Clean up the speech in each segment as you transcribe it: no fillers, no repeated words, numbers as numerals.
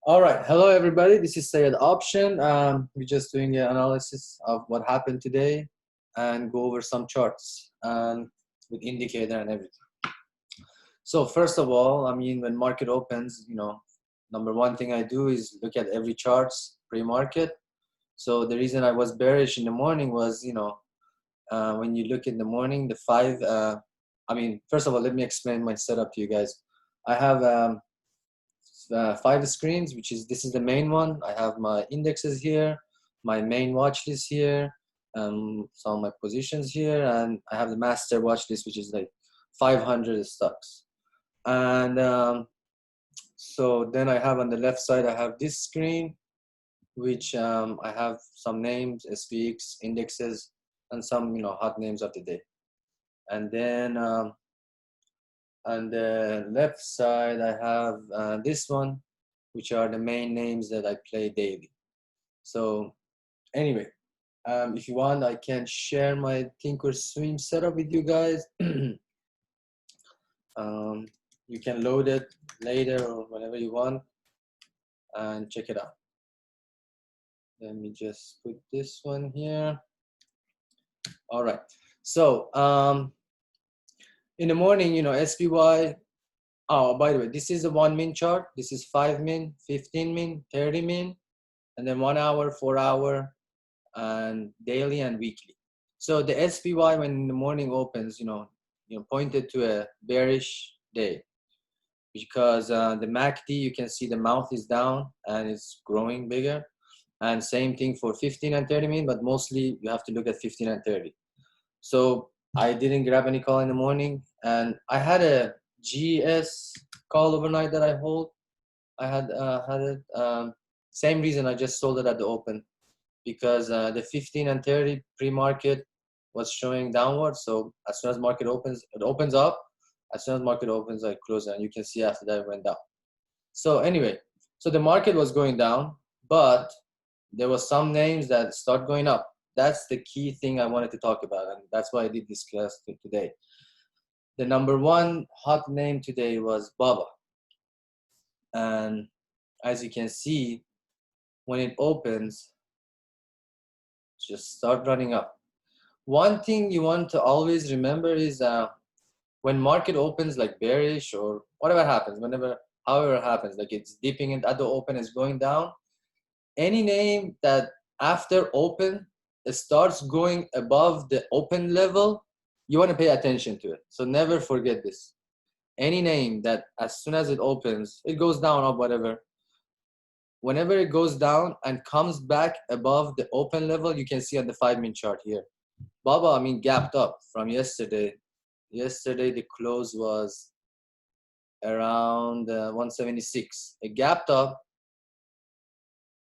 All right. Hello, everybody. This is Sayed Option. We're just doing an analysis of what happened today and go over some charts and with indicator and everything. So first of all, when market opens, number one thing I do is look at every charts pre-market. So the reason I was bearish in the morning was, when you look in the morning, the five. First of all, let me explain my setup to you guys. I have 5 screens, this is the main one. I have my indexes here, my main watch list here, some of my positions here, and I have the master watch list, which is like 500 stocks. And so then I have on the left side, I have this screen, which I have some names, SPX, indexes, and some hot names of the day. And then on the left side, I have this one, which are the main names that I play daily. So anyway, if you want, I can share my Thinkorswim setup with you guys. You can load it later or whenever you want and check it out. Let me just put this one here. All right. So in the morning, SPY. Oh, by the way, this is a 1 min chart. This is 5 min, 15 min, 30 min, and then 1 hour, 4 hour, and daily and weekly. So the SPY, when in the morning opens, pointed to a bearish day, because the MACD, you can see the mouth is down and it's growing bigger. And same thing for 15 and 30 min, but mostly you have to look at 15 and 30. So I didn't grab any call in the morning, and I had a GS call overnight that I hold. I had it. Same reason I just sold it at the open, because the 15 and 30 pre-market was showing downward. So as soon as market opens, it opens up. As soon as market opens, I close it, and you can see after that it went down. So anyway, so the market was going down, but there was some names that start going up. That's the key thing I wanted to talk about, and that's why I did this class today. The number one hot name today was Baba. And as you can see, when it opens, just start running up. One thing you want to always remember is when market opens like bearish or whatever happens, however it happens, like it's dipping at the open, is going down, any name that after open it starts going above the open level, you want to pay attention to it. So never forget this. Any name that as soon as it opens, it goes down or whatever, whenever it goes down and comes back above the open level, you can see on the 5 min chart here. Baba, gapped up from yesterday. Yesterday, the close was around 176. It gapped up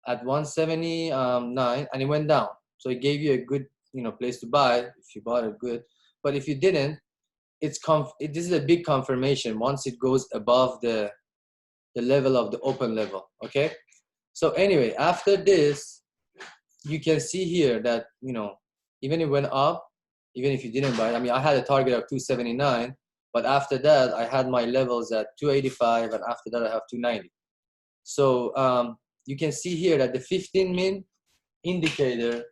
at 179 and it went down. So it gave you a good, place to buy if you bought it good. But if you didn't, this is a big confirmation once it goes above the level of the open level. Okay. So anyway, after this, you can see here that, even it went up, even if you didn't buy it. I had a target of 279, but after that, I had my levels at 285, and after that, I have 290. So you can see here that the 15 min indicator,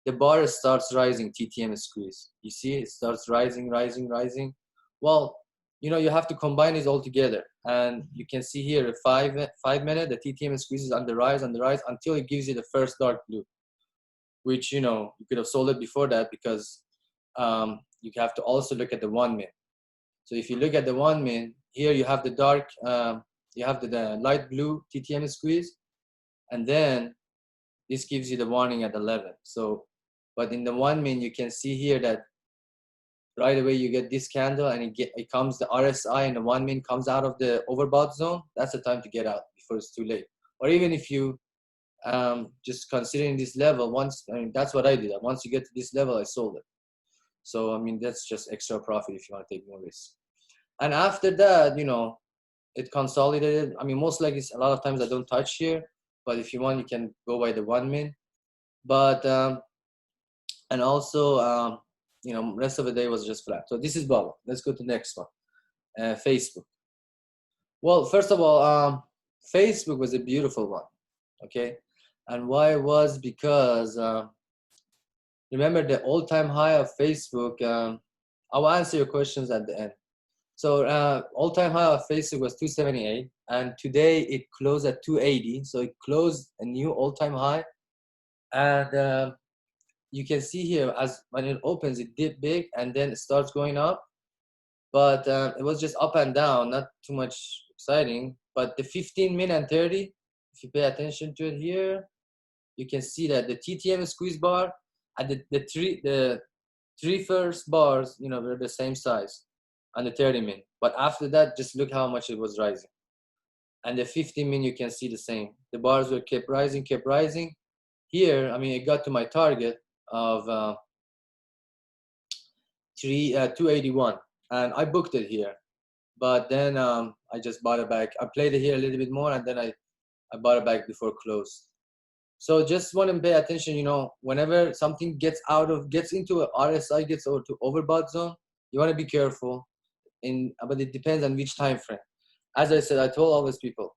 the bar starts rising, TTM squeeze. You see, it starts rising, rising, rising. Well, you have to combine it all together. And you can see here, 5 minute, the TTM squeeze is on the rise, until it gives you the first dark blue, which, you could have sold it before that, because you have to also look at the 1 min. So if you look at the 1 min, here you have the dark, you have the light blue TTM squeeze, and then this gives you the warning at 11. So, but in the 1 min, you can see here that right away you get this candle, and it comes, the RSI and the 1 min comes out of the overbought zone. That's the time to get out before it's too late. Or even if you just considering this level, that's what I did. Once you get to this level, I sold it. So that's just extra profit if you want to take more risk. And after that, it consolidated. Most likely a lot of times I don't touch here, but if you want, you can go by the 1 min. But and also rest of the day was just flat. So this is bubble. Let's go to the next one. Facebook. Well, first of all, Facebook was a beautiful one, okay? And why was because, remember the all-time high of Facebook, I'll answer your questions at the end. So all-time high of Facebook was 278, and today it closed at 280. So it closed a new all-time high, and you can see here as when it opens, it dipped big and then it starts going up. But it was just up and down, not too much exciting. But the 15-minute and 30, if you pay attention to it here, you can see that the TTM squeeze bar and the three first bars, you know, were the same size on the 30-minute. But after that, just look how much it was rising. And the 15-minute, you can see the same. The bars were kept rising, kept rising. Here, I mean, it got to my target of 281, and I booked it here. But then I just bought it back. I played it here a little bit more, and then I bought it back before close. So just want to pay attention, you know, whenever something gets into a RSI, gets over to overbought zone, you want to be careful. But it depends on which time frame. As I said, I told always people,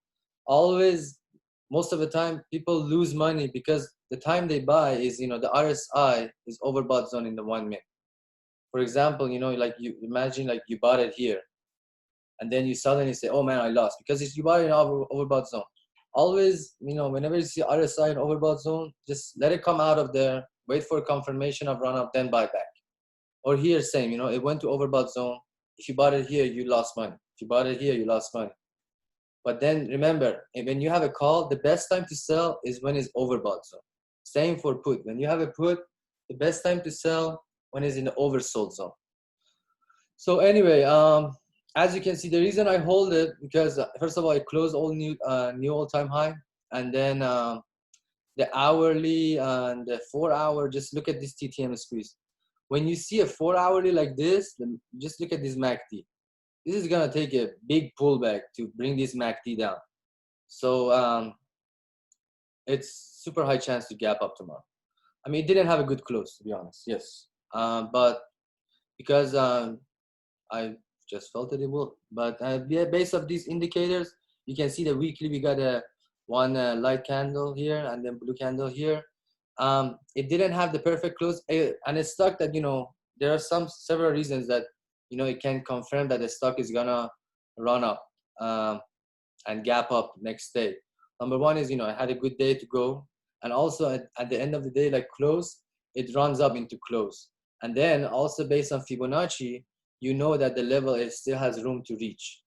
most of the time, people lose money because the time they buy is, you know, the RSI is overbought zone in the 1 minute. For example, you know, like you imagine like you bought it here, and then you suddenly say, oh man, I lost, because you bought it in overbought zone. Always, you know, whenever you see RSI in overbought zone, just let it come out of there, wait for confirmation of run up, then buy back. Or here, same, you know, it went to overbought zone. If you bought it here, you lost money. If you bought it here, you lost money. But then remember, when you have a call, the best time to sell is when it's overbought zone. Same for put. When you have a put, the best time to sell when it's in the oversold zone. So anyway, as you can see, the reason I hold it, because first of all, it closed all new all-time high, and then the hourly and the 4 hour, just look at this TTM squeeze. When you see a 4 hourly like this, then just look at this MACD. This is gonna take a big pullback to bring this MACD down. So it's super high chance to gap up tomorrow. I mean, it didn't have a good close, to be honest, yes. But because I just felt that it will. But based off these indicators, you can see the weekly, we got a one light candle here and then blue candle here. It didn't have the perfect close, and it's stuck that, you know, there are several reasons that, you know, it can confirm that the stock is gonna run up and gap up next day. Number one is, you know, I had a good day to go, and also at the end of the day, like close, it runs up into close. And then also based on Fibonacci, you know that the level still has room to reach.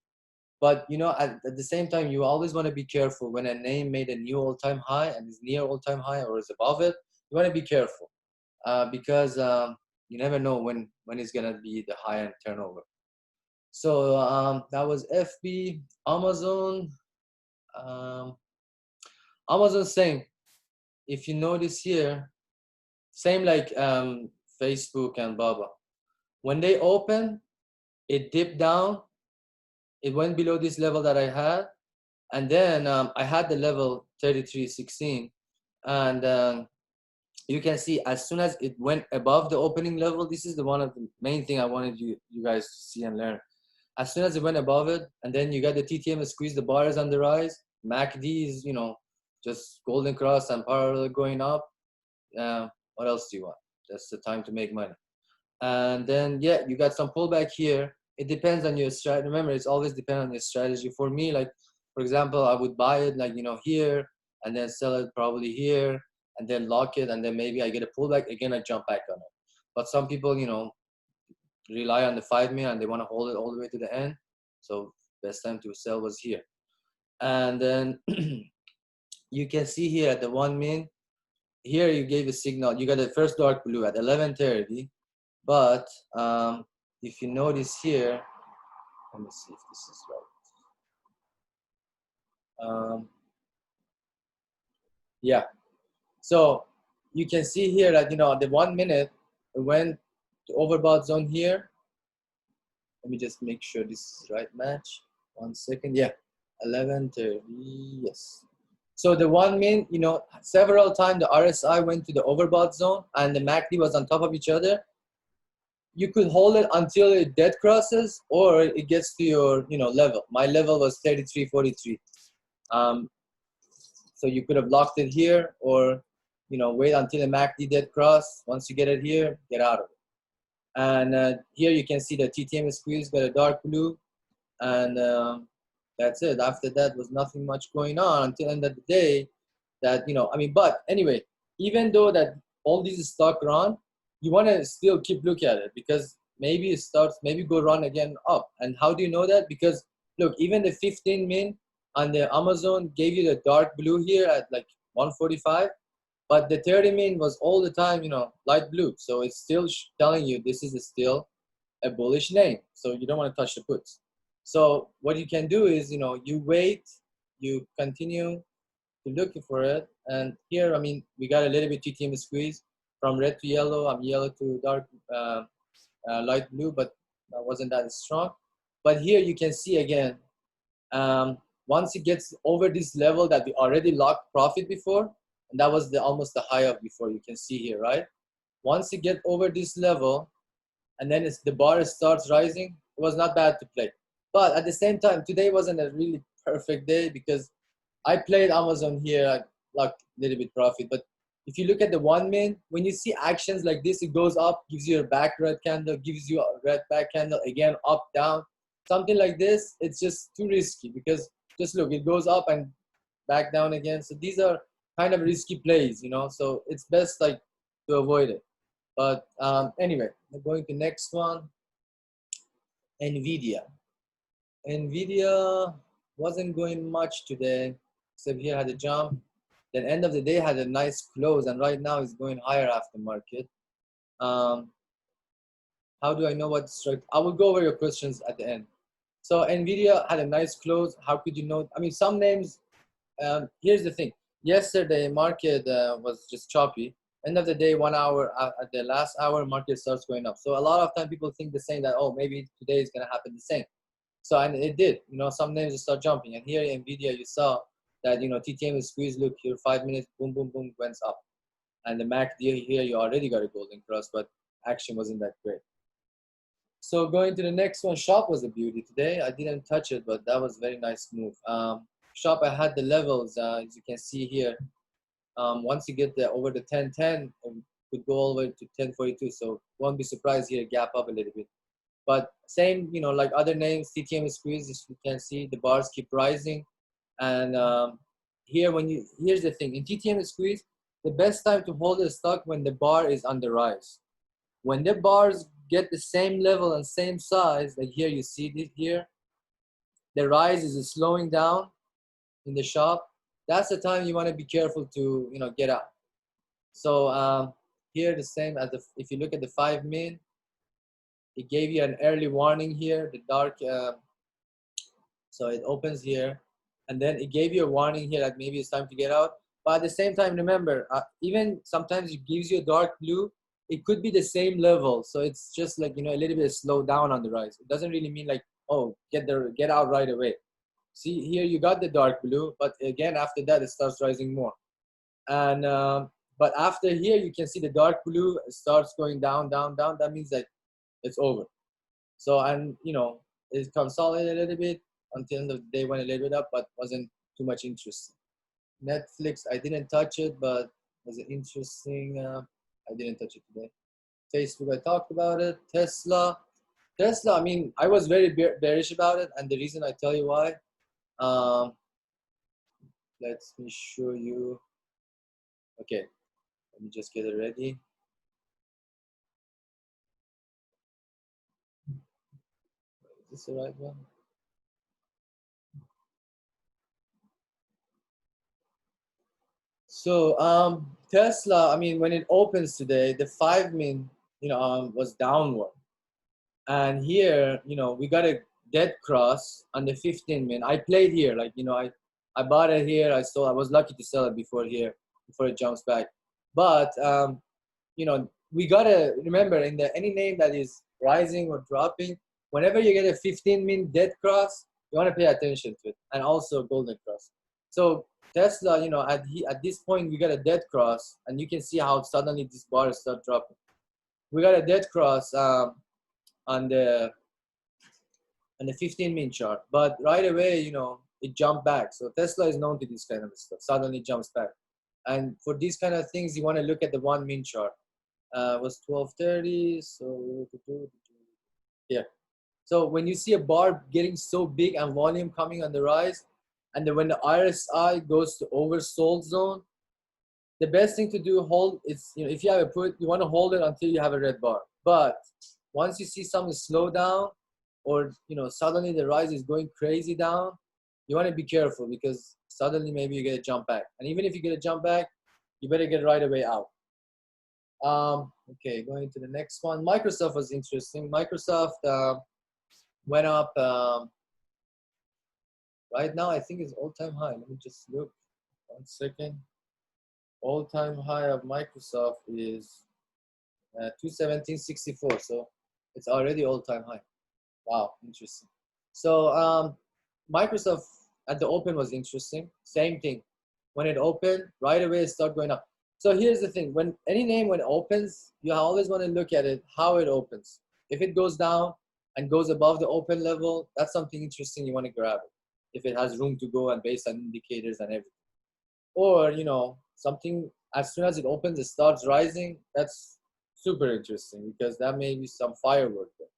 But, you know, at the same time, you always want to be careful when a name made a new all-time high and is near all-time high or is above it. You want to be careful because you never know when it's going to be the high end turnover. So that was FB. Amazon. Amazon, same. If you notice here, same like Facebook and Baba. When they open, it dipped down. It went below this level that I had. And then I had the level 33.16. And you can see as soon as it went above the opening level, this is one of the main thing I wanted you guys to see and learn. As soon as it went above it, and then you got the TTM squeeze, the bar is on the rise. MACD is, you know, just golden cross and parallel going up. What else do you want? That's the time to make money. And then, yeah, you got some pullback here. It depends on your strategy. Remember, it's always depends on your strategy. For me, like, for example, I would buy it like, you know, here, and then sell it probably here, and then lock it, and then maybe I get a pullback, again, I jump back on it. But some people, you know, rely on the 5 minute and they want to hold it all the way to the end. So best time to sell was here. And then you can see here at the 1 min, here you gave a signal. You got the first dark blue at 11:30. But if you notice here, let me see if this is right. Yeah. So you can see here that, you know, the 1 minute it went to overbought zone here. Let me just make sure this is right match. 1 second. Yeah. 11:30. Yes. So the 1 min, you know, several times the RSI went to the overbought zone and the MACD was on top of each other. You could hold it until it dead crosses or it gets to your, you know, level. My level was 33.43. Um, so you could have locked it here, or wait until the MACD dead cross. Once you get it here, get out of it. And here you can see the TTM squeeze got a dark blue, and that's it. After that was nothing much going on until end of the day. That but anyway, even though that all these stock run, you want to still keep looking at it, because maybe it starts, maybe go run again up. And how do you know that? Because look, even the 15 min on the Amazon gave you the dark blue here at like 145, but the 30 min was all the time light blue. So it's still telling you this is still a bullish name. So you don't want to touch the puts. So what you can do is you wait, you continue to looking for it. And here, we got a little bit TTM squeeze from red to yellow. Yellow to dark, light blue, but that wasn't that strong. But here you can see again, once it gets over this level that we already locked profit before, and that was almost the high of before, you can see here, right? Once you get over this level, and then the bar starts rising, it was not bad to play. But at the same time, today wasn't a really perfect day, because I played Amazon here, I locked a little bit profit. But if you look at the 1 min, when you see actions like this, it goes up, gives you a back red candle, gives you a red back candle, again up, down, something like this, it's just too risky, because just look, it goes up and back down again. So these are kind of risky plays, so it's best like to avoid it. But anyway, I'm going to next one. NVIDIA wasn't going much today, except here had a jump. Then end of the day had a nice close, and right now it's going higher after market. How do I know what strike? I will go over your questions at the end. So NVIDIA had a nice close. How could you know? Some names, here's the thing. Yesterday market was just choppy. End of the day, 1 hour, at the last hour, market starts going up. So a lot of time people think the same, that, oh, maybe today is going to happen the same. So, and it did, some names start jumping. And here in NVIDIA, you saw that, TTM is squeezed. Look here, 5 minutes, boom, boom, boom, went up. And the MACD here, you already got a golden cross, but action wasn't that great. So going to the next one, Shop was a beauty today. I didn't touch it, but that was a very nice move. Shop, I had the levels, as you can see here. Once you get over the 1010, it could go all the way to 1042. So won't be surprised here, gap up a little bit. But same, like other names, TTM is squeezed, as you can see, the bars keep rising. And here, here's the thing, in TTM is squeezed, the best time to hold a stock when the bar is on the rise. When the bars get the same level and same size, like here you see this here, the rise is slowing down in the Shop. That's the time you want to be careful to get out. So here the same as if you look at the 5 min, it gave you an early warning here, the dark. So it opens here, and then it gave you a warning here that maybe it's time to get out. But at the same time, remember, even sometimes it gives you a dark blue. It could be the same level, so it's just like a little bit slow down on the rise. It doesn't really mean like, oh, get out right away. See here, you got the dark blue, but again after that it starts rising more. And but after here, you can see the dark blue starts going down, down, down. That means that it's over. So, and it consolidated a little bit until the end of the day, went a little bit up, but wasn't too much interesting. Netflix, I didn't touch it, but was it interesting? I didn't touch it today. Facebook, I talked about it. Tesla, I was very bearish about it, and the reason I tell you why. Let me show you. Okay, let me just get it ready. Is this the right one? So Tesla, when it opens today, the 5 min, was downward. And here, we got a dead cross on the 15 min. I played here, like, I bought it here. I was lucky to sell it before it jumps back. But, we got to remember, any name that is rising or dropping, whenever you get a 15 min dead cross, you want to pay attention to it. And also golden cross. So Tesla, at this point, we got a dead cross, and you can see how suddenly this bar start dropping. We got a dead cross on the 15 min chart, but right away, it jumped back. So Tesla is known to this kind of stuff. Suddenly jumps back. And for these kind of things, you want to look at the 1 min chart. Was 12:30. So here. So when you see a bar getting so big and volume coming on the rise, and then when the RSI goes to oversold zone, the best thing to do, hold, it's, if you have a put, you want to hold it until you have a red bar. But once you see something slow down, or suddenly the rise is going crazy down, you want to be careful, because suddenly maybe you get a jump back. And even if you get a jump back, you better get right away out. Okay, going to the next one. Microsoft was interesting. Microsoft went up. Right now, I think it's all-time high. Let me just look. 1 second. All-time high of Microsoft is 217.64. So it's already all-time high. Wow, interesting. So Microsoft at the open was interesting. Same thing. When it opened, right away it started going up. So here's the thing. When any name, when it opens, you always want to look at it, how it opens. If it goes down and goes above the open level, that's something interesting. You want to grab it. If it has room to go and based on indicators and everything. Or, something, as soon as it opens, it starts rising. That's super interesting, because that may be some firework there.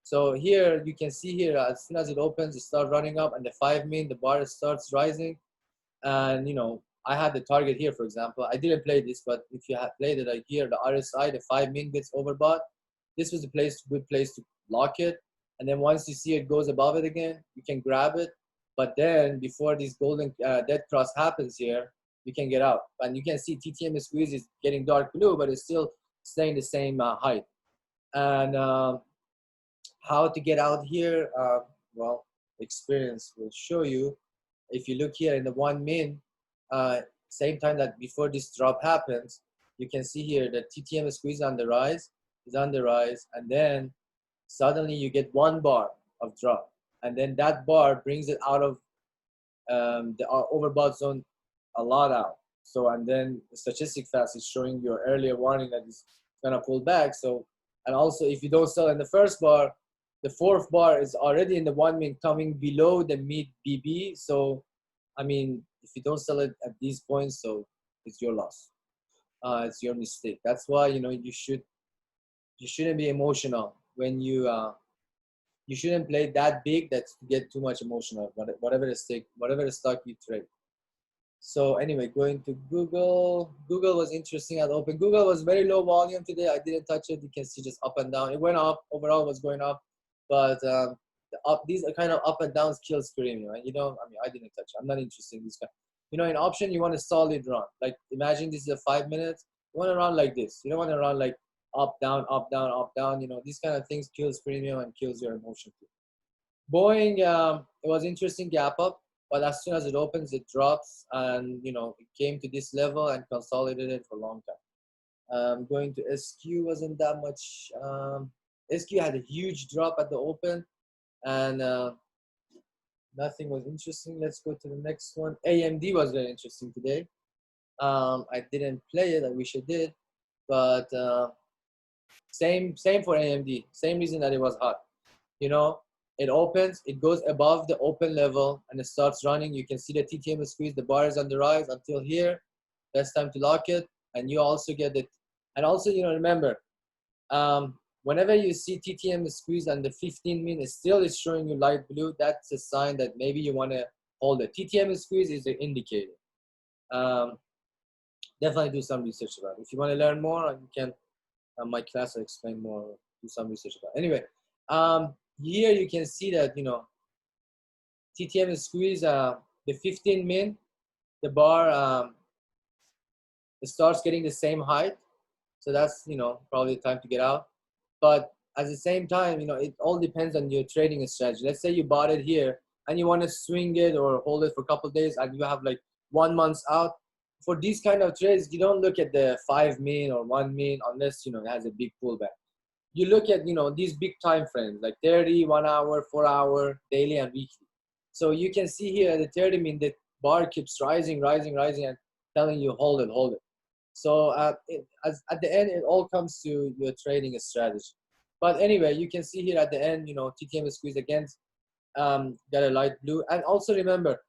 So here, you can see here, as soon as it opens, it starts running up, and the 5 min, the bar starts rising. And, I had the target here, for example. I didn't play this, but if you had played it, like here, the RSI, the 5 min gets overbought. This was a good place to lock it. And then once you see it goes above it again, you can grab it. But then before this golden dead cross happens here, you can get out. And you can see TTM squeeze is getting dark blue, but it's still staying the same height. And how to get out here? Well, experience will show you. If you look here in the 1 min, same time that before this drop happens, you can see here that TTM squeeze on the rise, is on the rise, and then suddenly you get 1 bar of drop. And then that bar brings it out of the overbought zone a lot out. So, and then the statistic fast is showing you earlier warning that it's gonna pull back. So, and also if you don't sell in the first bar, the 4th bar is already in the 1 min coming below the mid BB. So, I mean, if you don't sell it at these points, so it's your loss. It's your mistake. That's why, you shouldn't be emotional when you shouldn't play that big that to get too much emotional, whatever the stock you trade. So anyway, going to Google. Google was interesting at open. Google was very low volume today. I didn't touch it. You can see just up and down. It went up. Overall was going up. But these are kind of up and downs kills premium. Right? I didn't touch it. I'm not interested in this kind. In option, you want a solid run. Like imagine this is a 5 minutes. You want to run like this. You don't want to run like up, down, up, down, up, down. These kind of things kills premium and kills your emotion too. Boeing, it was interesting gap up, but as soon as it opens, it drops, and it came to this level and consolidated for a long time. Going to SQ wasn't that much. SQ had a huge drop at the open, and nothing was interesting. Let's go to the next one. AMD was very interesting today. I didn't play it. I wish I did, but same for AMD. Same reason that it was hot. It opens, it goes above the open level, and it starts running. You can see the TTM squeeze. The bar is on the rise until here. Best time to lock it, and you also get it. And also, remember, whenever you see TTM squeeze and the 15 min still is showing you light blue, that's a sign that maybe you want to hold it. TTM squeeze is an indicator. Definitely do some research about it. If you want to learn more, you can, my class will explain more, do some research about it. Anyway, here you can see that, TTM squeeze, the 15 min, the bar, it starts getting the same height. So that's, probably the time to get out. But at the same time, it all depends on your trading strategy. Let's say you bought it here and you want to swing it or hold it for a couple of days and you have like 1 month out. For these kind of trades, you don't look at the 5 min or 1 min unless, it has a big pullback. You look at, these big time frames like 30, 1 hour, 4 hour, daily and weekly. So you can see here at the 30 min, the bar keeps rising and telling you, hold it. So at the end, it all comes to your trading strategy. But anyway, you can see here at the end, TTM squeeze again. got a light blue. And also remember,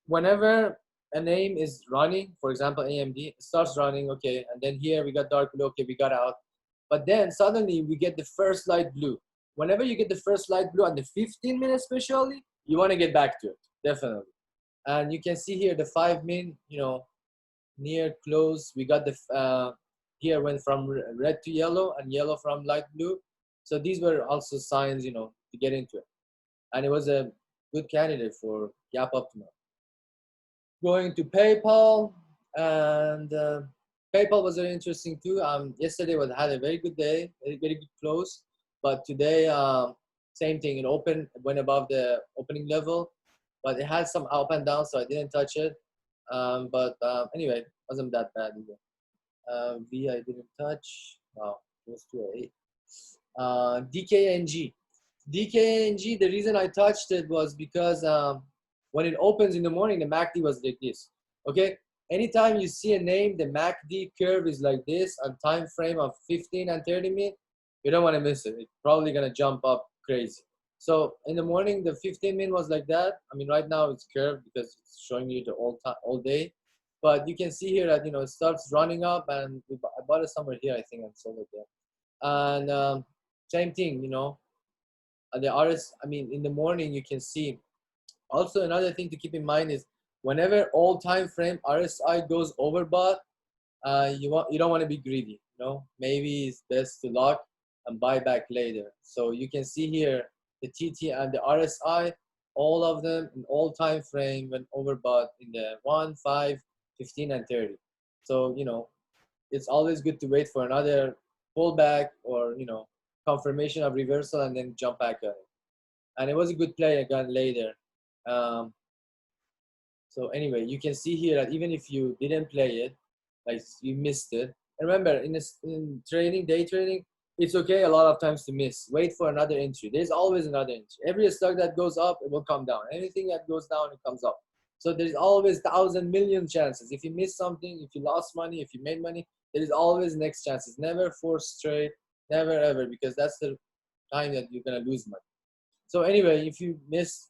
whenever a name is running, for example, AMD, it starts running, okay, and then here we got dark blue, okay, we got out. But then suddenly we get the first light blue. Whenever you get the first light blue and the 15-minute especially, you want to get back to it, definitely. And you can see here the 5-min, near close. We got the here went from red to yellow and yellow from light blue. So these were also signs, to get into it. And it was a good candidate for gap optimal. Going to PayPal, and PayPal was very interesting too. Yesterday had a very good day, very good close, but today same thing. It opened, went above the opening level, but it had some up and down, so I didn't touch it. But anyway, wasn't that bad either. V I didn't touch. Wow, close to 8. DKNG. DKNG, the reason I touched it was because when it opens in the morning, the MACD was like this. Okay, anytime you see a name, the MACD curve is like this on time frame of 15 and 30 minutes, you don't want to miss it. It's probably gonna jump up crazy. So in the morning, the 15-minute was like that. I mean, right now it's curved because it's showing you the all day. But you can see here that it starts running up, and I bought it somewhere here, I think, and sold it there. And same thing, the RS. I mean, in the morning you can see. Also, another thing to keep in mind is whenever all time frame RSI goes overbought, you don't want to be greedy. Maybe it's best to lock and buy back later. So you can see here the TT and the RSI, all of them in all time frame when overbought in the 1, 5, 15, and 30. So it's always good to wait for another pullback or confirmation of reversal and then jump back on it. And it was a good play again later. So anyway, you can see here that even if you didn't play it, like you missed it. And remember, in trading, day trading, it's okay a lot of times to miss. Wait for another entry. There's always another entry. Every stock that goes up, it will come down. Anything that goes down, it comes up. So there's always 1,000 million chances. If you miss something, if you lost money, if you made money, there is always next chances. Never force trade, never ever, because that's the time that you're gonna lose money. So anyway, if you miss,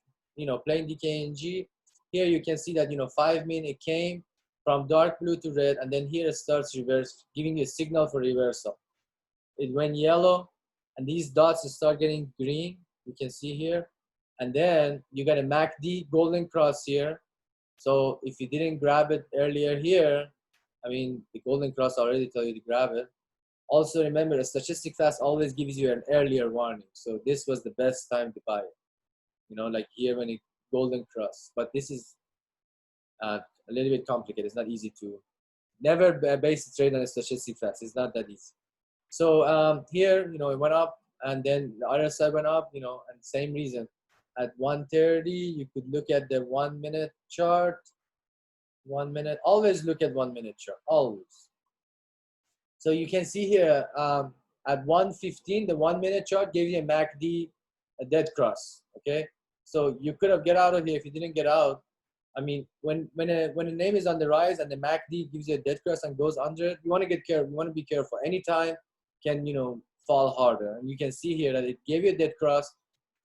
playing DKNG, here you can see that 5-minute it came from dark blue to red, and then here it starts reverse, giving you a signal for reversal. It went yellow, and these dots start getting green. You can see here, and then you got a MACD golden cross here. So if you didn't grab it earlier here, I mean the golden cross already tell you to grab it. Also remember, a stochastic fast always gives you an earlier warning. So this was the best time to buy it. Like here when it golden cross. But this is a little bit complicated. It's not easy to. Never base a trade on a stochastic fast. It's not that easy. So here, it went up, and then the other side went up, and same reason. At 1:30, you could look at the 1-minute chart. 1 minute. Always look at 1-minute chart. Always. So you can see here at 1:15, the 1-minute chart gave you a MACD, a dead cross. Okay. So you could have get out of here if you didn't get out. I mean, when a name is on the rise and the MACD gives you a dead cross and goes under it, you want to get careful. You want to be careful. Anytime can fall harder. And you can see here that it gave you a dead cross.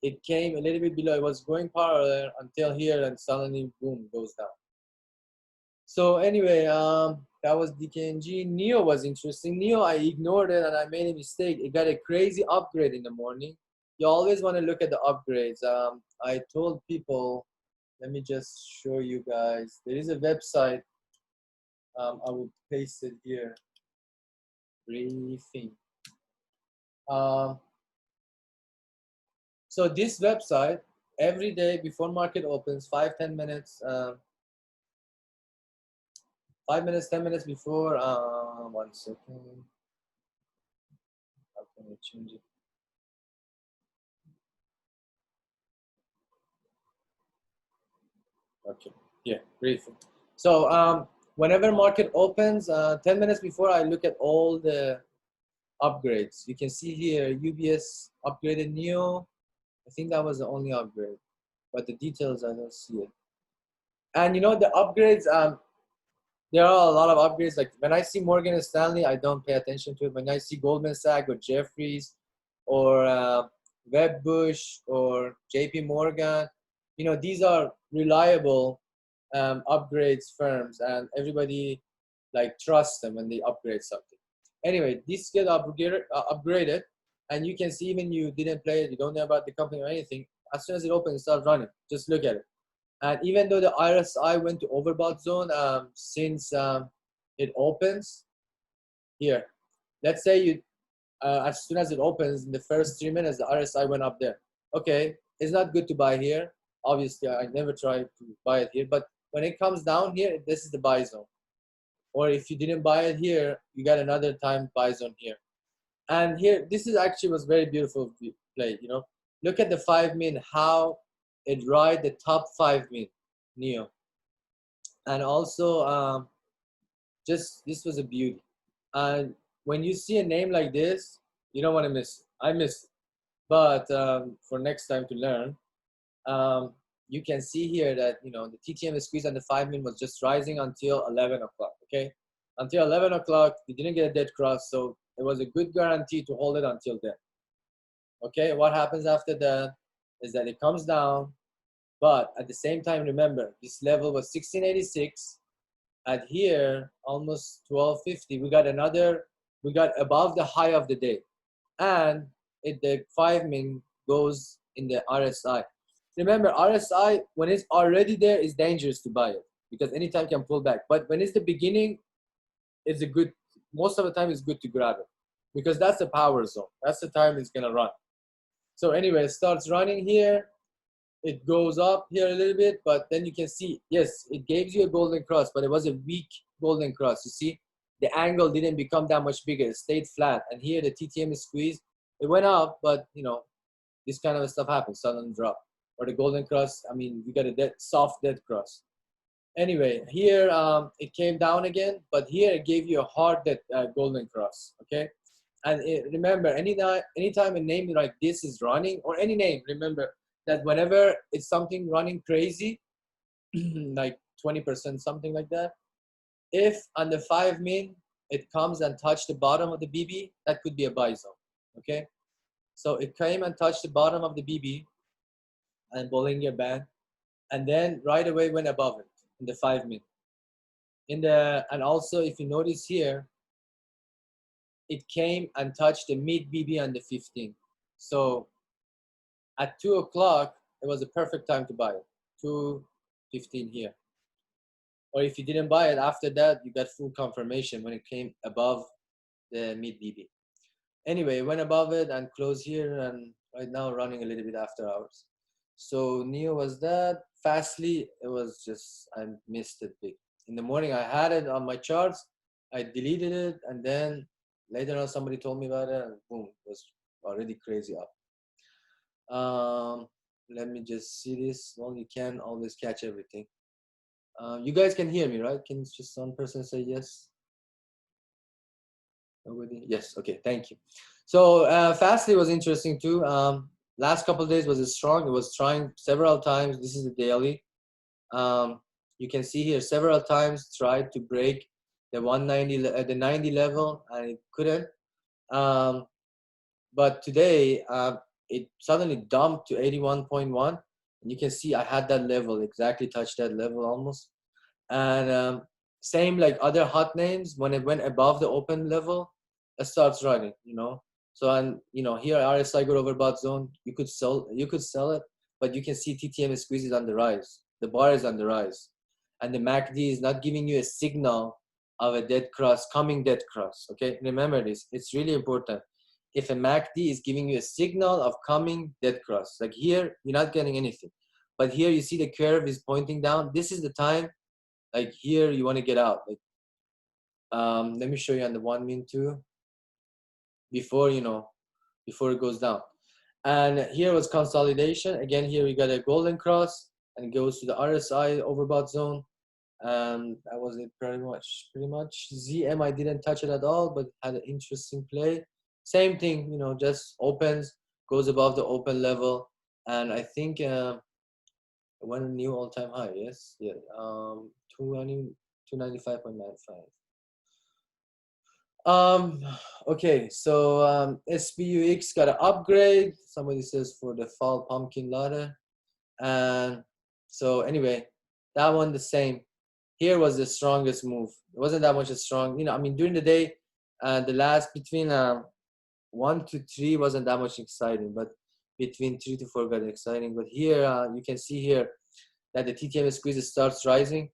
It came a little bit below. It was going parallel until here, and suddenly boom, goes down. So anyway, that was DKNG. NEO was interesting. NEO, I ignored it and I made a mistake. It got a crazy upgrade in the morning. You always want to look at the upgrades. I told people, let me just show you guys. There is a website. I will paste it here. Briefing. So this website, every day before market opens, 5-10 minutes, 5 minutes, 10 minutes before, 1 second. How can I change it? Okay, yeah, briefing. So whenever market opens, 10 minutes before, I look at all the upgrades. You can see here, UBS upgraded NEO. I think that was the only upgrade, but the details, I don't see it. And the upgrades, there are a lot of upgrades. Like when I see Morgan Stanley, I don't pay attention to it. When I see Goldman Sachs or Jefferies or Wedbush or JP Morgan, these are reliable upgrades firms, and everybody like trusts them when they upgrade something. Anyway, this get upgraded, and you can see even you didn't play it, you don't know about the company or anything. As soon as it opens, it starts running. Just look at it. And even though the RSI went to overbought zone, since it opens here, let's say you as soon as it opens in the first 3 minutes, the RSI went up there. Okay, it's not good to buy here. Obviously, I never try to buy it here, but when it comes down here, this is the buy zone. Or if you didn't buy it here, you got another time buy zone here. And here, this is actually was very beautiful play. Look at the 5 min, how it ride the top 5 min, Neo. And also, just this was a beauty. And when you see a name like this, you don't want to miss it. I missed it. But for next time to learn, you can see here that the TTM squeeze on the 5 min was just rising until 11 o'clock. Okay, until 11 o'clock, you didn't get a dead cross, so it was a good guarantee to hold it until then. Okay, what happens after that is that it comes down, but at the same time, remember this level was 1686. At here, almost 1250, we got above the high of the day, and the 5 min goes in the RSI. Remember, RSI, when it's already there, is dangerous to buy it because anytime can pull back. But when it's the beginning, it's most of the time it's good to grab it because that's the power zone. That's the time it's gonna run. So anyway, it starts running here. It goes up here a little bit, but then you can see, yes, it gives you a golden cross, but it was a weak golden cross. You see, the angle didn't become that much bigger. It stayed flat. And here the TTM is squeezed. It went up, but this kind of stuff happens, sudden drop. Or the golden cross, I mean, you got a soft dead cross. Anyway, here it came down again, but here it gave you a hard golden cross, okay? And remember, anytime a name like this is running, or any name, remember that whenever it's something running crazy, like 20%, something like that, if on the 5 min it comes and touch the bottom of the BB, that could be a buy zone, okay? So it came and touched the bottom of the BB and Bollinger Band, and then right away went above it in the 5 min. And also, if you notice here, it came and touched the mid BB on the 15. So at 2 o'clock, it was a perfect time to buy it. 2:15 here. Or if you didn't buy it after that, you got full confirmation when it came above the mid BB. Anyway, it went above it and closed here, and right now running a little bit after hours. So Neo was that. Fastly, it was just, I missed it big. In the morning, I had it on my charts. I deleted it, and then later on, somebody told me about it, and boom, it was already crazy up. Let me just see this. Well, you can always catch everything. You guys can hear me, right? Can just one person say yes? Nobody? Yes. Okay. Thank you. So Fastly was interesting too. Last couple of days was strong. It was trying several times. This is the daily. You can see here several times tried to break the 190, the 90 level, and it couldn't. But today it suddenly dumped to 81.1, and you can see I had that level, exactly touched that level almost. And same like other hot names, when it went above the open level, it starts running, So, and here RSI got overbought zone. You could sell it, but you can see TTM squeezes on the rise. The bar is on the rise, and the MACD is not giving you a signal of a dead cross, coming dead cross. Okay, remember this. It's really important. If a MACD is giving you a signal of coming dead cross, like here, you're not getting anything. But here you see the curve is pointing down. This is the time, like here, you want to get out. Like, let me show you on the 1 min too. Before it goes down. And here was consolidation. Again, here we got a golden cross, and it goes to the RSI overbought zone. And that was it pretty much. ZM, I didn't touch it at all, but had an interesting play. Same thing, just opens, goes above the open level. And I think it went a new all-time high, yes? Yeah, 295.95. Okay, so SPUX got an upgrade. Somebody says for the fall pumpkin latte. And so anyway, that one the same. Here was the strongest move. It wasn't that much strong. I mean, during the day, the last between 1 to 3 wasn't that much exciting, but between 3 to 4 got exciting. But here, you can see here that the TTM squeeze starts rising.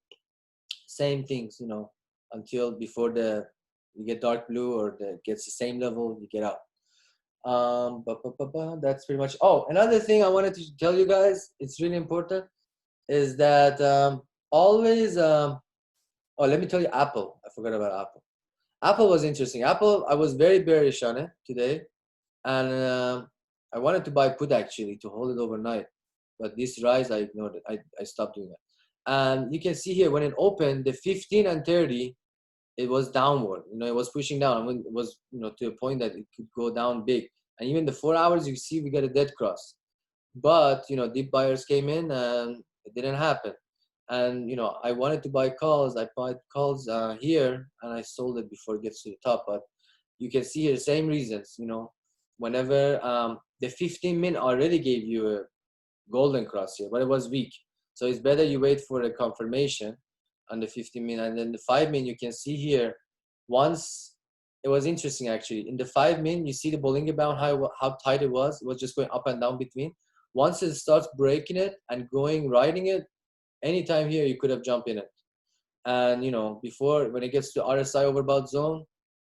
Same things, until before you get dark blue or gets the same level, you get out. That's pretty much. Oh, another thing I wanted to tell you guys, it's really important, is that always. Oh, let me tell you, Apple. I forgot about Apple. Apple was interesting. Apple, I was very bearish on it today, and I wanted to buy put actually to hold it overnight, but this rise I ignored it. I stopped doing that. And you can see here when it opened, the 15 and 30, it was downward. It was pushing down. It was to a point that it could go down big. And even the 4 hours, you see we got a dead cross. But deep buyers came in and it didn't happen. And I wanted to buy calls. I bought calls here and I sold it before it gets to the top. But you can see here the same reasons. Whenever the 15 min already gave you a golden cross here, but it was weak. So it's better you wait for a confirmation on the 15 min. And then the 5 min, you can see here, once it was interesting actually. In the 5 min, you see the Bollinger Band, how tight it was. It was just going up and down between. Once it starts breaking it and riding it, anytime here you could have jumped in it. And before, when it gets to RSI overbought zone,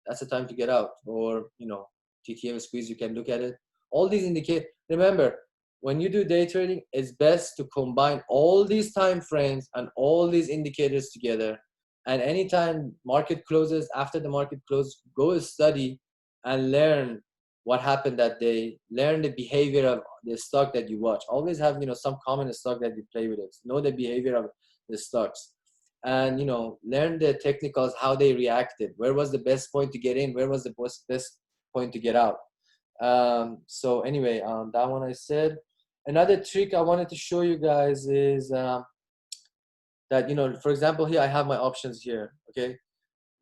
that's the time to get out. Or TTM squeeze, you can look at it. All these indicate. Remember, when you do day trading, it's best to combine all these time frames and all these indicators together. And anytime market closes, after the market closes, go study and learn what happened that day. Learn the behavior of the stock that you watch. Always have some common stock that you play with it. Know the behavior of the stocks. And learn the technicals, how they reacted. Where was the best point to get in? Where was the best point to get out? So anyway, that one I said. Another trick I wanted to show you guys is that for example, here I have my options here. Okay,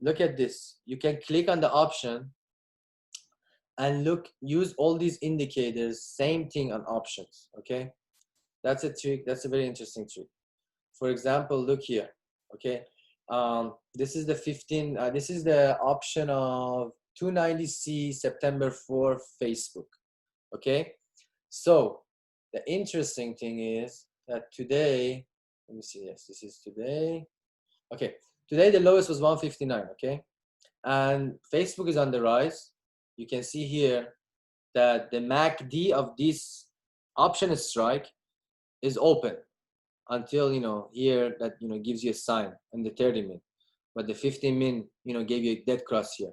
look at this. You can click on the option and use all these indicators. Same thing on options. Okay, that's a trick. That's a very interesting trick. For example, look here. Okay, this is the 15. This is the option of 290C September 4 Facebook. Okay, so the interesting thing is that today, let me see. Yes, this is today. Okay, today the lowest was 159. Okay, and Facebook is on the rise. You can see here that the MACD of this option strike is open until here that gives you a sign in the 30 min, but the 15 min gave you a dead cross here.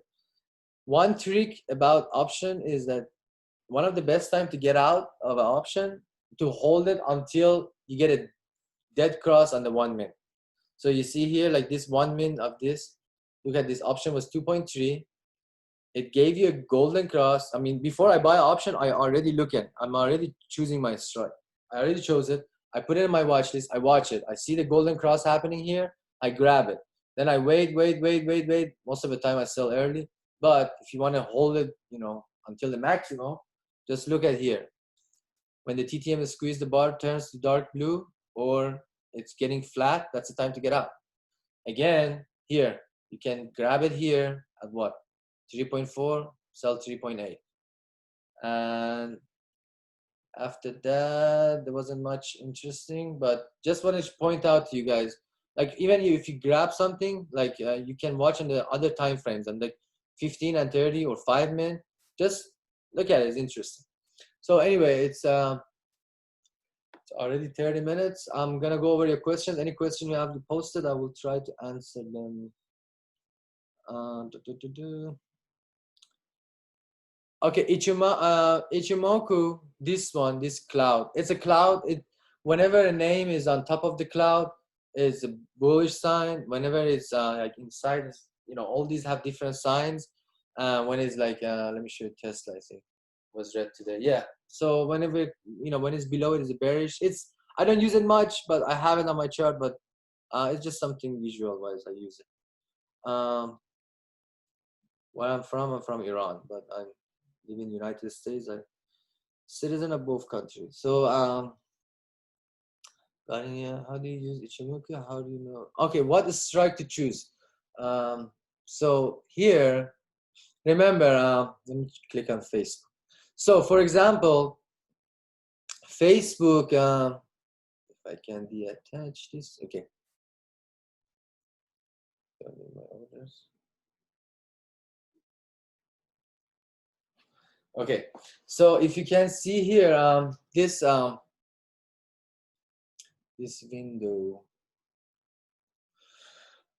One trick about option is that one of the best time to get out of an option, to hold it until you get a dead cross on the 1 min. So you see here, like this 1 min of this, look at this option was 2.3. It gave you a golden cross. I mean, before I buy an option, I'm already choosing my strike. I already chose it. I put it in my watch list. I watch it. I see the golden cross happening here. I grab it. Then I wait. Most of the time I sell early. But if you want to hold it, until the maximum, just look at here. When the TTM is squeezed, the bar turns to dark blue or it's getting flat, that's the time to get out. Again, here, you can grab it here at what? 3.4, sell 3.8. And after that, there wasn't much interesting, but just wanted to point out to you guys, like even if you grab something, like you can watch on the other time frames and like 15 and 30 or 5 min, just look at it, it's interesting. So anyway, it's already 30 minutes. I'm gonna go over your questions. Any question you have posted, I will try to answer them. Okay, Ichimoku, this cloud. It's a cloud. Whenever a name is on top of the cloud, it's a bullish sign. Whenever it's like inside, all these have different signs. When it's like, let me show you Tesla, I think was read today. Yeah. So whenever, when it's below it is a bearish. I don't use it much, but I have it on my chart, but it's just something visual wise I use it. Where I'm from Iran, but I live in the United States. I'm citizen of both countries. So How do you use Ichimoku? How do you know? Okay, what strike to choose? So here, remember, let me click on Facebook. So for example, Facebook, if I can deattach this, okay. My orders. Okay, so if you can see here, this window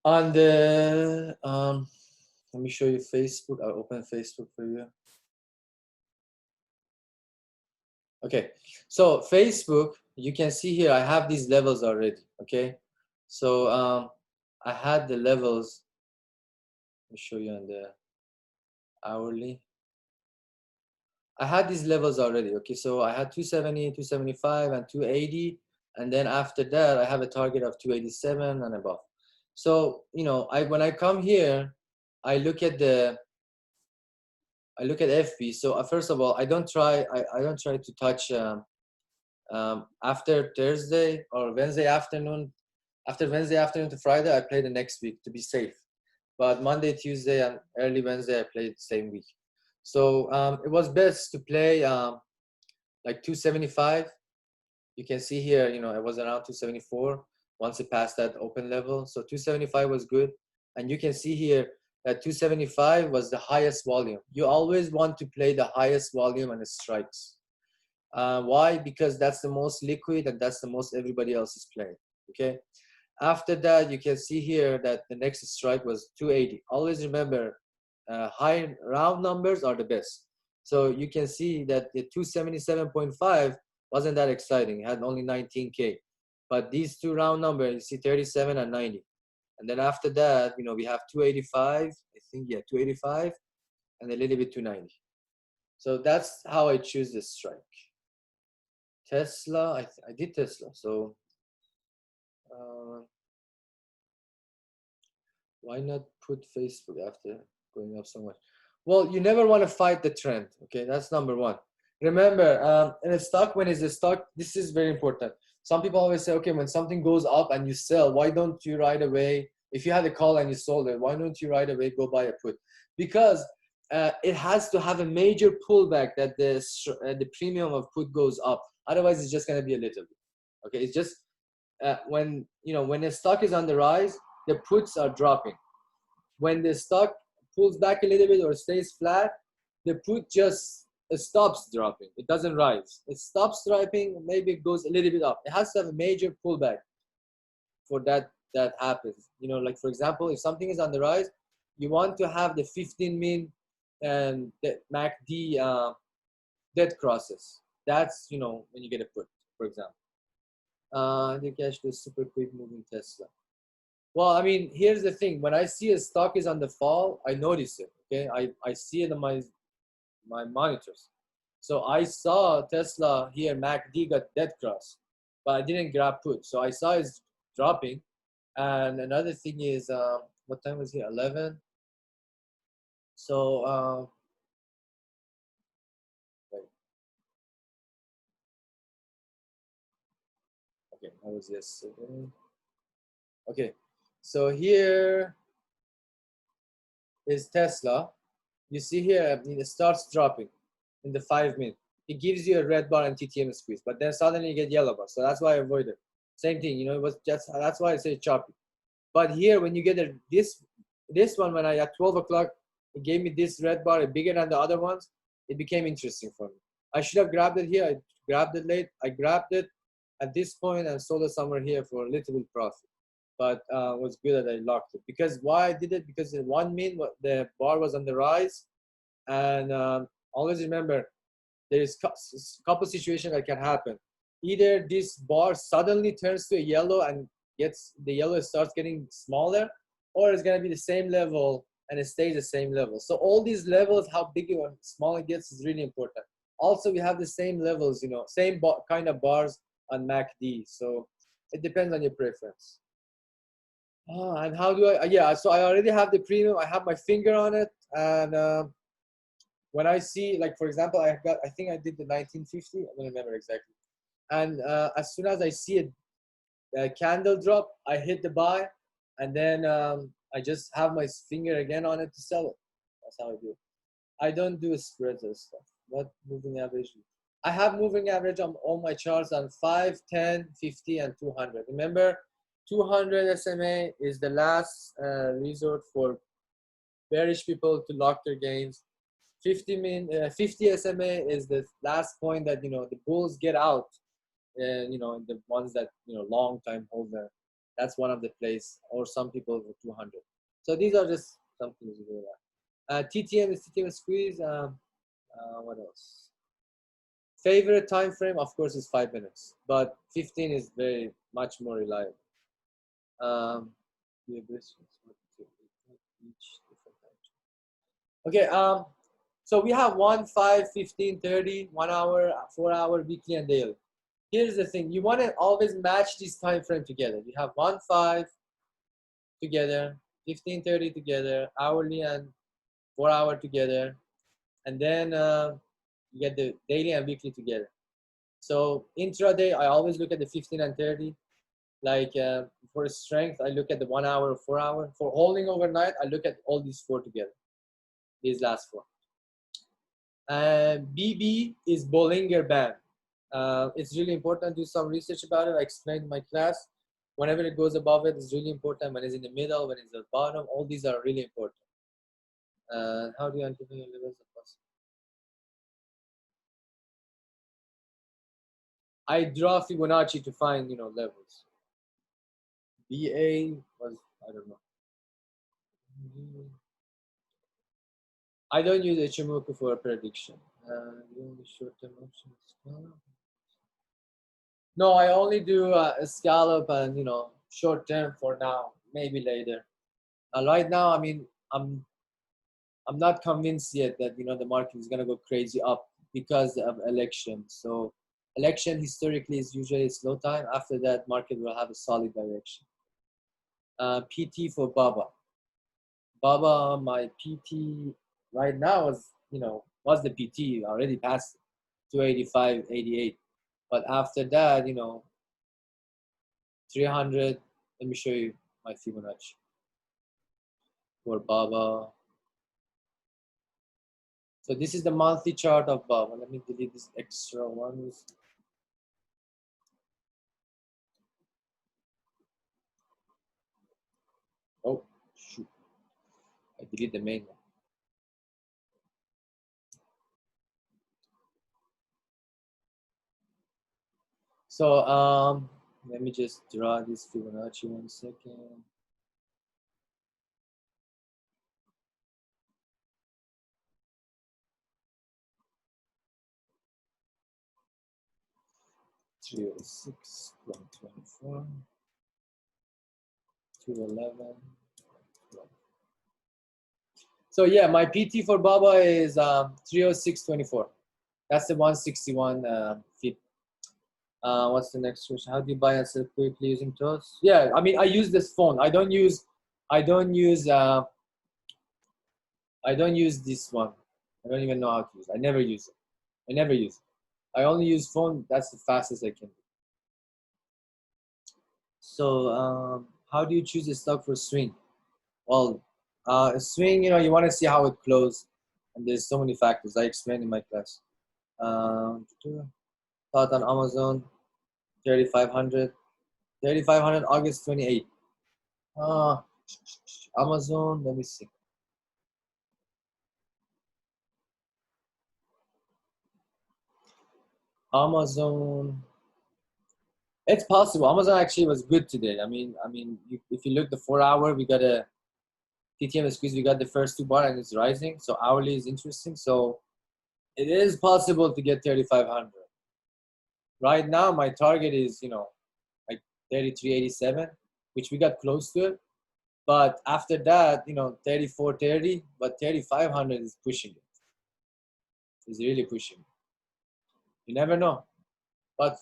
on the let me show you Facebook. I'll open Facebook for you. Okay, so Facebook, you can see here, I have these levels already. Okay, so I had the levels. Let me show you on the hourly. I had these levels already. Okay, so I had 270, 275, and 280, and then after that, I have a target of 287 and above. So when I come here, I look at FB. So first of all, I don't try to touch after Thursday or Wednesday afternoon. After Wednesday afternoon to Friday, I play the next week to be safe. But Monday, Tuesday, and early Wednesday, I played the same week. So it was best to play like 275. You can see here, it was around 274 once it passed that open level. So 275 was good. And you can see here that 275 was the highest volume. You always want to play the highest volume and the strikes. Why? Because that's the most liquid and that's the most everybody else is playing. Okay. After that, you can see here that the next strike was 280. Always remember, high round numbers are the best. So you can see that the 277.5 wasn't that exciting. It had only 19K. But these two round numbers, you see 37 and 90. And then after that, we have 285, I think, yeah, 285, and a little bit 290. So that's how I choose this strike. Tesla, I did Tesla. So why not put Facebook after going up so much? Well, you never want to fight the trend. Okay, that's number one. Remember, in a stock, when it's a stock, this is very important. Some people always say, okay, when something goes up and you sell, why don't you right away? If you had a call and you sold it, why don't you right away go buy a put? Because it has to have a major pullback that the premium of put goes up. Otherwise, it's just going to be a little bit. Okay, it's just when a stock is on the rise, the puts are dropping. When the stock pulls back a little bit or stays flat, the put just stops dropping. It doesn't rise. It stops dropping, maybe it goes a little bit up. It has to have a major pullback for that happens. Like for example, if something is on the rise, you want to have the 15 min and the MACD dead crosses. That's when you get a put, for example. They catch the super quick moving Tesla. Well, I mean, here's the thing. When I see a stock is on the fall, I notice it. Okay, I see it on my monitors. So I saw Tesla here, MACD got dead cross, but I didn't grab put. So I saw it's dropping. And another thing is, what time was it? 11. So wait. Okay, that was yesterday. Okay, so here is Tesla. You see here, it starts dropping in the 5 minute. It gives you a red bar and TTM squeeze, but then suddenly you get yellow bar. So that's why I avoid it. Same thing, it was just, that's why I say choppy. But here, when you get this one, when I at 12 o'clock, it gave me this red bar, bigger than the other ones. It became interesting for me. I should have grabbed it here. I grabbed it late. I grabbed it at this point and sold it somewhere here for a little bit profit. But it was good that I locked it. Because why I did it? Because in 1 min, the bar was on the rise. And always remember, there is a couple situations that can happen. Either this bar suddenly turns to a yellow and the yellow starts getting smaller, or it's going to be the same level and it stays the same level. So all these levels, how big or small it gets, is really important. Also, we have the same levels, same kind of bars on MACD. So it depends on your preference. And how do I? Yeah, so I already have the premium. I have my finger on it, and when I see, like for example, I think I did the 1950. I don't remember exactly. And as soon as I see it The candle drop, I hit the buy, and then I just have my finger again on it to sell it. That's how I do it. I don't do spreads or stuff. What moving average? I have moving average on all my charts on 5, 10, 50, and 200. Remember, 200 SMA is the last resort for bearish people to lock their gains. 50 SMA is the last point that the bulls get out. The ones that long time holder. That's one of the place, or some people with 200. So these are just some things to do that. TTM is TTM squeeze. What else? Favorite time frame, of course, is 5 minutes, but 15 is very much more reliable. Okay. So we have 1, 5, 15, 30, 1 hour, 4 hour, weekly, and daily. Here's the thing: you want to always match this time frame together. You have 1, 5 together, 15, 30 together, hourly and 4 hour together, and then you get the daily and weekly together. So intraday, I always look at the 15 and 30. Like for strength, I look at the 1 hour, 4 hour. For holding overnight, I look at all these 4 together. These last 4. And BB is Bollinger Band. It's really important to do some research about it. I explained in my class. Whenever it goes above it, it's really important. When it's in the middle, when it's at the bottom, all these are really important. How do you identify your levels of possible? I draw Fibonacci to find levels. BA was, I don't know. I don't use Ichimoku for a prediction. Short-term options. No, I only do a scallop and short term for now. Maybe later. Right now, I mean, I'm not convinced yet that the market is gonna go crazy up because of election. So election historically is usually a slow time. After that, market will have a solid direction. PT for Baba. Baba, my PT right now was the PT already passed 285, 88. But after that, 300. Let me show you my Fibonacci for Baba. So this is the monthly chart of Baba. Let me delete this extra ones. Oh, shoot. I delete the main one. So let me just draw this Fibonacci 1 second. $306.24, 211. So yeah, my PT for Baba is 306.24. That's the 161 feet. What's the next question? How do you buy and sell quickly using TOS? Yeah, I mean, I use this phone. I don't use this one. I don't even know how to use it. I never use it. I never use it. I only use phone. That's the fastest I can do. So how do you choose a stock for swing? Well, a swing, you want to see how it closed, and there's so many factors. I explained in my class. Thought on Amazon, 3,500, 3,500 August 28th. Amazon, let me see. Amazon, it's possible. Amazon actually was good today. I mean, if you look the 4 hour, we got a TTM squeeze. We got the first 2 bar and it's rising. So hourly is interesting. So it is possible to get 3,500. Right now, my target is like 33.87, which we got close to it. But after that, 34.30. But 3,500 is pushing it. It's really pushing it. You never know. But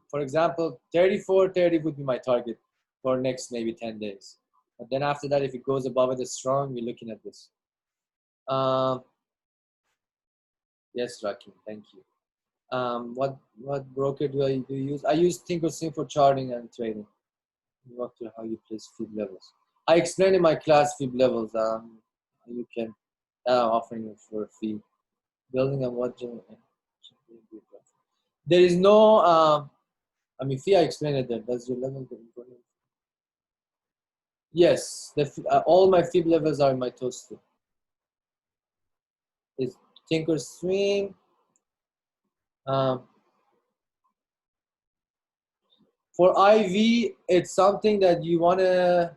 for example, 34.30 would be my target for next maybe 10 days. But then after that, if it goes above it is strong, we're looking at this. Yes, Rakim, thank you. What broker do you use? I use Thinkorswim for charting and trading. Walk through how you place fib levels. I explained in my class fib levels. You can offering it for a fee. Building and what there is no I mean fee. I explained it there. Does your level important? Yes, all my fib levels are in my toaster. It's Thinkorswim. For IV, it's something that you want to.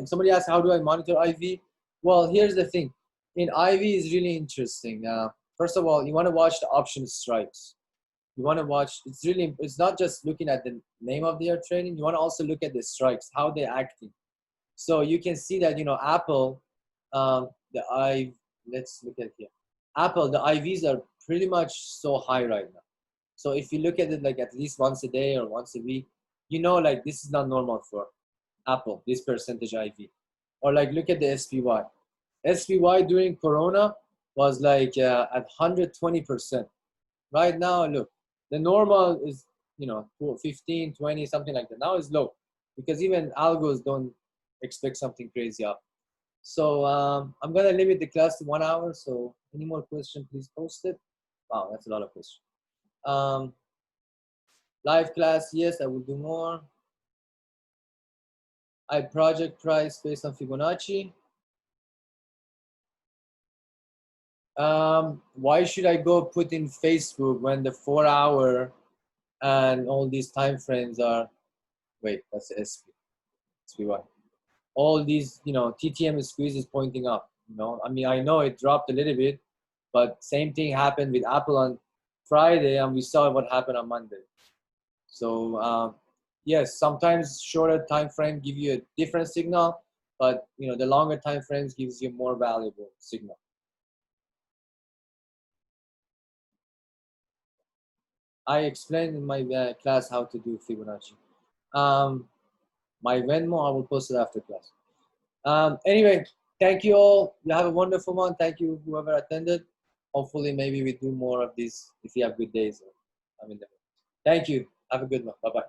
Somebody asked, how do I monitor IV? Well, here's the thing. In IV is really interesting. First of all, you want to watch the option strikes. You want to watch, it's not just looking at the name of their trading. You want to also look at the strikes, how they're acting. So you can see that, Apple, let's look at here. Apple, the IVs are pretty much so high right now. So if you look at it like at least once a day or once a week, like this is not normal for Apple, this percentage IV. Or like look at the SPY. SPY during Corona was like at 120%. Right now, look, the normal is, 15, 20, something like that. Now it's low because even algos don't expect something crazy up. So I'm going to limit the class to 1 hour. So any more questions, please post it. Wow, that's a lot of questions. Live class, yes, I will do more. I project price based on Fibonacci. Why should I go put in Facebook when the 4 hour and all these time frames are, wait, that's SPY. All these, TTM squeeze is pointing up, I mean, I know it dropped a little bit, but same thing happened with Apple on Friday and we saw what happened on Monday. So yes, sometimes shorter time frame give you a different signal, but the longer time frames gives you more valuable signal. I explained in my class how to do Fibonacci. My Venmo, I will post it after class. Anyway, thank you all. You have a wonderful one. Thank you, whoever attended. Hopefully, maybe we do more of these if you have good days. Thank you. Have a good one. Bye-bye.